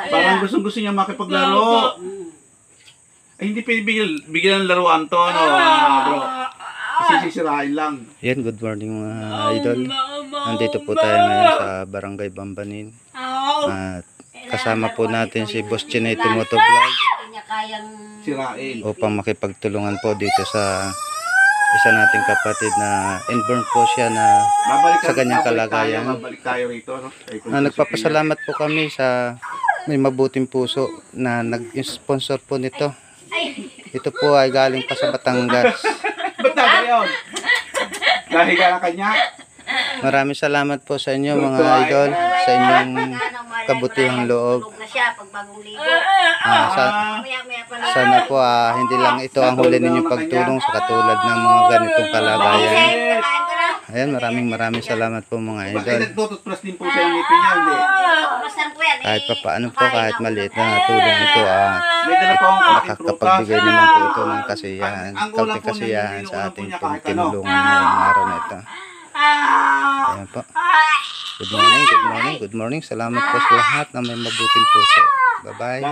Parang gustong-gusto niya makipaglaro. Ay, hindi pwede bigyan ng laruan to, ano, bro. Kasi sisirain lang. Yan, good morning mga idol. Nandito po tayo ngayon sa Barangay Bambanin. At kasama po natin si Boss Chinito Motovlog Sirain. upang makipagtulungan po dito sa isa nating kapatid na inborn po siya na sa ganyang kalagayan. Babalik tayo rito, no? Nagpapasalamat po kami sa may mabuting puso na nag-sponsor po nito. Ito po ay galing pa sa Batangas. Ba't natin yun? Dahil ka na kanya? Maraming salamat po sa inyo mga idol, sa inyong kabutihang loob. Sana po hindi lang ito ang huli ninyong pagtulong sa katulad ng mga ganitong kalagayan. Ayan, maraming salamat po mga idol. Nagtututpras din po siya ng ngipin niya, hindi? Kahit pa paano po, kahit maliit na tulong ito, May dala po akong konting prutas. makakapagbigay naman po ito ng kasiyahan, kaunting kasiyahan sa ating tinulungan ngayong araw na ito. Ayan po. Good morning. Salamat po sa lahat na may mabuting puso. Bye-bye.